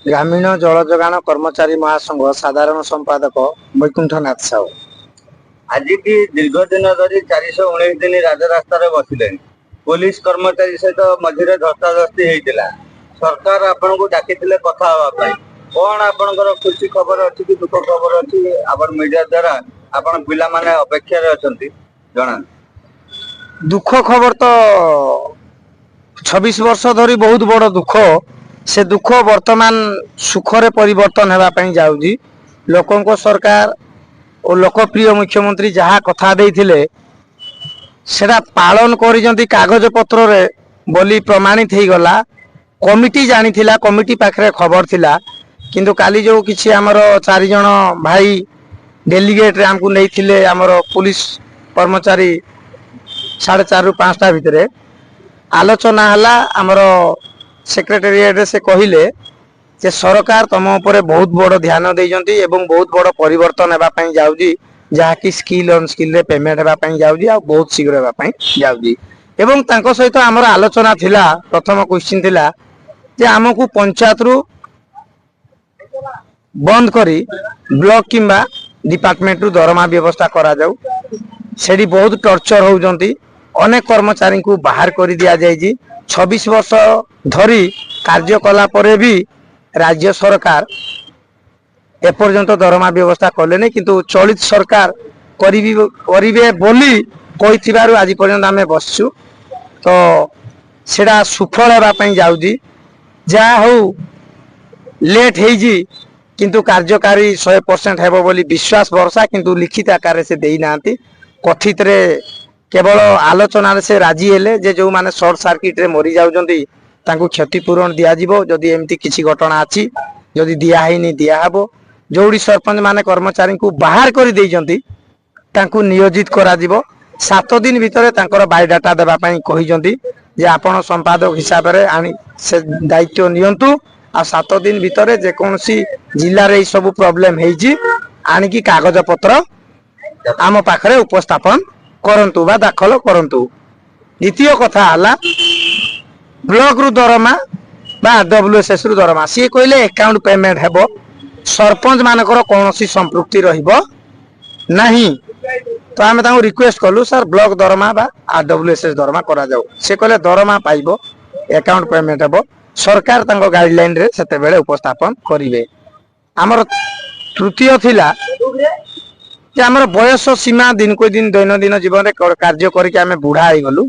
ग्रामीण जल जोगाण कर्मचारी महासंघ साधारण संपादक वैकुंठनाथ साहू। आज की दीर्घ दिन धरी 419 दिन राजरास्तार बसिले पुलिस कर्मचारी सहित मझे धस्ताधस्ती होता। सरकार आपन को डाकी कथा हाँपाई कौन आपंकर खुशी खबर अच्छी कि दुख खबर अच्छी आप मीडिया द्वारा आपण पिला माने अपेक्षा जना दुख खबर तो 26 वर्ष धरी बहुत बड़ दुख से दुख वर्तमान सुखरे परिवर्तन होगापी जाऊँगी। लोकों को सरकार और लोकप्रिय मुख्यमंत्री जहाँ कथा देइथिले सेटा पालन करिजंती कागज पत्र रे बोली प्रमाणित हो गला। कमिटी जानी थिला, कमिटी पाखरे खबर थिला, किंतु काली जो किछि हमर 4 जण भाई डेलीगेट रे हमकु नै थिले हमर पुलिस कर्मचारी 4:30 रु 5टा भितरे आलोचना हला। हमर सेक्रेटेरिएट रे से कहिले जे सरकार तम ऊपर बहुत बड़ ध्यान देइजंती एवं बहुत बड़ परिवर्तन हेबा पई जाउजी, जहा कि स्किल ऑन स्किल रे पेमेंट हेबा पई जाउजी आ बहुत शीघ्र हेबा पई जाउजी। एवं तांको सहित हमर आलोचना थिला। प्रथम क्वेश्चन थिला जे हमकु पंचायत रु बंद करी ब्लॉक किंबा डिपार्टमेंट रु दरमा व्यवस्था करा जाऊ। सेडी बहुत टॉर्चर होउजंती, अनेक कर्मचारी को बाहर कर दिया जायजी। 26 वर्ष धरी कार्य कला परे भी राज्य सरकार एपर्यंत दरमा व्यवस्था कले नहीं, किंतु चलित सरकार करिवे बोली कहिथिबारु आज पर्यंत आमे बसछु। तो सेडा सुफल हेबा पई जाउजी। जा हो लेट हेजी किंतु कार्यकारी 100% हेबो बोली विश्वास भरसा, किंतु लिखित आकार से देई नांती। कथित रे केवल आलोचना से राजी हेले जे जो माने शॉर्ट सर्किट रे मरी जाउजंती तांको क्षतिपूरण दिया जिवो। जदि एमती किछि घटना अछि जदि दिया हैनी दिया हबो। जोड़ी सरपंच माने कर्मचारी को बाहर कर देइजंती तांको नियोजित करा जिवो। 7 दिन भितरे तांकर बायोडाटा देबा पई कहिजंती जे आपण संपादक हिसाब रे आनी से दायित्व नियंतु आ 7 दिन भितरे जे कोनसी जिल्ला रे सब प्रॉब्लम हेजी आनी की कागज पत्र आम पाखरे उपस्थापन करंतु बा दाखल करंतु। द्वितीय कथा हला ब्लॉक रु दरमा बा डब्ल्यूएसएस रु दरमा सी कहले अकाउंट पेमेंट हेबो, सरपंच मानकर कोनोसी संपृक्ति रहिबो नहीं। तो आमे तांको रिक्वेस्ट कलु सर ब्लॉक दरमा बा डब्ल्यूएसएस दरमा करा जाऊ। से कहले दरमा पाइबो, अकाउंट पेमेंट हेबो, सरकार तांको गाइडलाइन रे सेते बेले उपस्थापन करिवे। हमर तृतीय थिला जे हमर बयस सीमा दिन को दिन दैनंदिन जीवन रे कार्य करिके आमे बुढ़ा आइ गलु।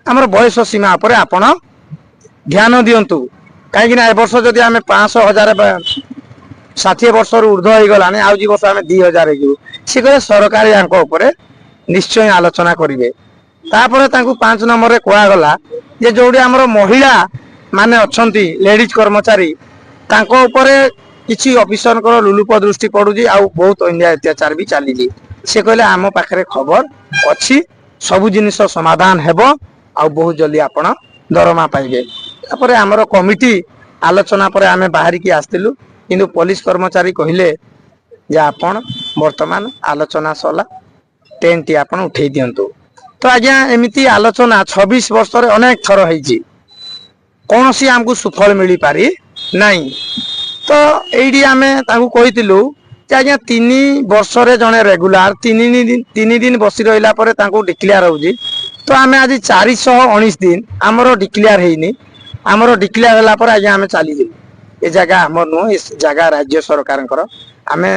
हमर बयस सीमा पर आपण ध्यान दियंतु, कहीं ए वर्ष जदि आमे 500 हजार 60 वर्ष रु ऊर्ध्व हो गलानी आ जी वर्ष आमे 2000 हेगु। से कहले सरकार यांको ऊपर निश्चय आलोचना करिवे। तापर तांको 5 नंबर रे कोआ गला जे जोडी हमर महिला माने अछंती लेडीज कर्मचारी तांको ऊपर किछि ऑफिसर को लुलुप दृष्टि पड़ुजी आ बहुत अन्याय अत्याचार भी चली। से कहले आम पाखरे खबर अच्छी, सबु जिनिस समाधान हेबो आ बहुत जल्दी आपण दरमा पाइबे। तापर हमर कमिटी आलोचना पर आमे बाहरी की आस्तिलु, किंतु पुलिस कर्मचारी कहिले जे आपण वर्तमान आलोचना सला टेंट आपण उठै दियंतु। तो आज्ञा एमिति आलोचना 26 वर्ष रे अनेक थर हेजी, कोनोसी हमकु सुफल मिली पारी नहीं। तो एडी आमे ताकू कहितिलु जे आज्ञा 3 वर्ष रे जने रेगुलर 3 दिन बसी रहिला परे ताकू डिक्लेयर होजी। तो आमे आज 419 दिन हमरो डिक्लेयर हेइनी। हमरो डिक्लेयर होला पर आज्ञा आमे चली जे ए जगह हमर नो इस जगह राज्य सरकार कर। आमे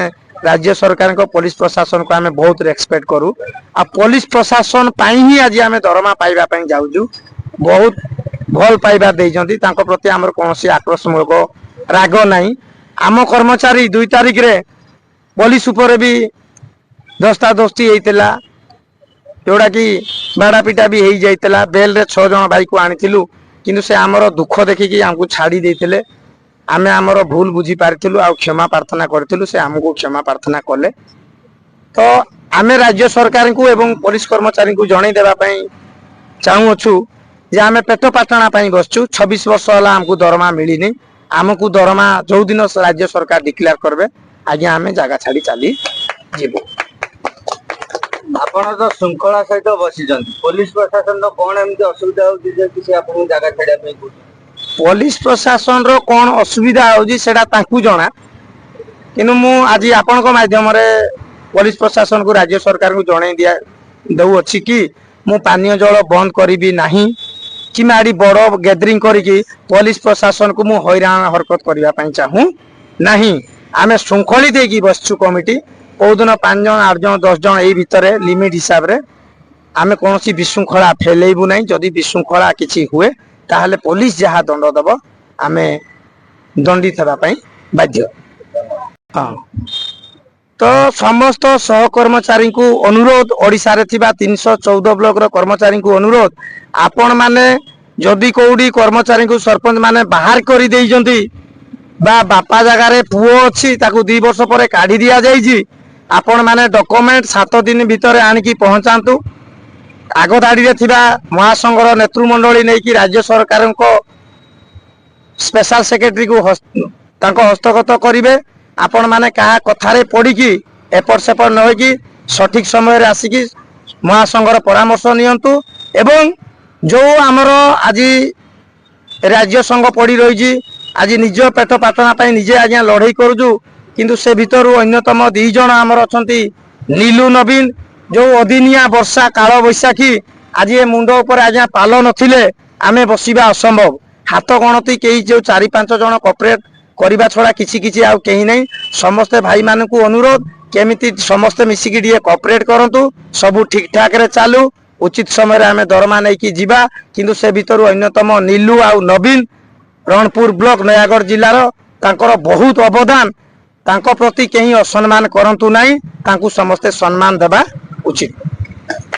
राज्य सरकार को पुलिस प्रशासन को आमे बहुत रेस्पेक्ट करू आ पुलिस प्रशासन पाई ही आज आमे दरमा पाइबा पई जाउजु। बहुत भल पाइबा देइजंती, तांको प्रति हमर कोनोसी आक्रोशमूलक राग नहीं। आम कर्मचारी 2 तारिख रे पुलिस ऊपर भी धस्ताधस्ती होइतिला, जोड़ा कि बाड़ा पिटा भी हो जाइतिला। बेल रे 6 जण भाई को आनिथिलु, किंतु से हमर दुख देखिकी हमकु छाड़ी देइतिले। आमे हमर भूल बुझी पारथिलु आ क्षमा प्रार्थना करथिलु, से हमकु क्षमा प्रार्थना कले। तो आमे राज्य सरकार को एवं पुलिस कर्मचारी को जणै देबा पई चाहू अछु जे आमे पेट पाटणा पई बसछु। 26 वर्ष होला हमकु दरमा मिलिनी। आमकु दरमा जो दिन राज्य सरकार डिक्लेयर करबे आज्ञा आमे जागा छाड़ी चली जीवो। आपण तो श्रृंखला सहित बसी पुलिस प्रशासन तो कौन एमती असुविधा होती जे कि से आपन जागा छाड़िया पे को पुलिस प्रशासन रो कौन असुविधा होजी सेटा तांकु जणा किनु मु आज आपनक माध्यम रे पुलिस प्रशासन को राज्य सरकार को जणै दिया दउ अछि कि मु पानीय जल बंद करिबी नाही कि माडी बड़ गैदरिंग करिकि पुलिस प्रशासन को मु हैरान हरकत करबा पई चाहू नाही। आमे शृंखली देकी बसछु कमिटी कोदिन 5 जन 8 जन 10 जन एई भितरे लिमिट हिसाब रे आमे कोनोसी विशृंखला फैलेइबु नाही। जदि विशृंखला किछि हुए ताहले पुलिस जहा दंड दब आमे दंडित हेबा पई बाध्य। हाँ तो समस्त सहकर्मचारी को अनुरोध ओडिशा रे थिबा 314 ब्लॉक रो कर्मचारी को अनुरोध आपण माने जदि कोउडी कर्मचारी को सरपंच माने बाहर करी देई जंती बा बापा जगह रे पुओ अछि ताकू 2 वर्ष परे काढी दिया जाई जी आपण माने डॉक्यूमेंट 7 दिन भीतर आनी की पहुंचांतु। आगो धाड़ी रे थिबा महासंघर नेतृमंडली नै कि राज्य सरकार को स्पेशल सेक्रेटरी को तांको हस्तगत करिवे। आपण माने कहा कथारे पड़ी कि एपट सेपट न होई कि सठिक समय रे आसी कि महासंघर परामर्श नियंतु एवं जो आमर आज राज्य संघ पड़ी रही आज निज पेट पाटना पाई निजे आज्ञा लड़ाई करूजु किंतु से भितर अन्यतम 2 जन आमर अछंती नीलू नवीन जो अदिनिया वर्षा काल बैशाखी आज ये मुंड ऊपर आज्ञा पाल नथिले आमे बसिबा असंभव। हाथ गणती कई जो 4-5 जन कॉर्पोरेट करबा छड़ा किछि किछि आउ केही नै। समस्त भाई मानन को अनुरोध केमिति समस्त मिसिकी डिए कॉर्पोरेट करंतु सब ठीक ठाक रे चालू उचित समय रे आमे दरमा नै कि जीवा किंतु से भितर अन्यतम नीलू आउ नवीन रणपुर ब्लॉक नयागढ़ जिल्लार तांकर बहुत अवदान तांको प्रति केही असम्मान करंतु नै तांकु समस्त सम्मान देबा उचित।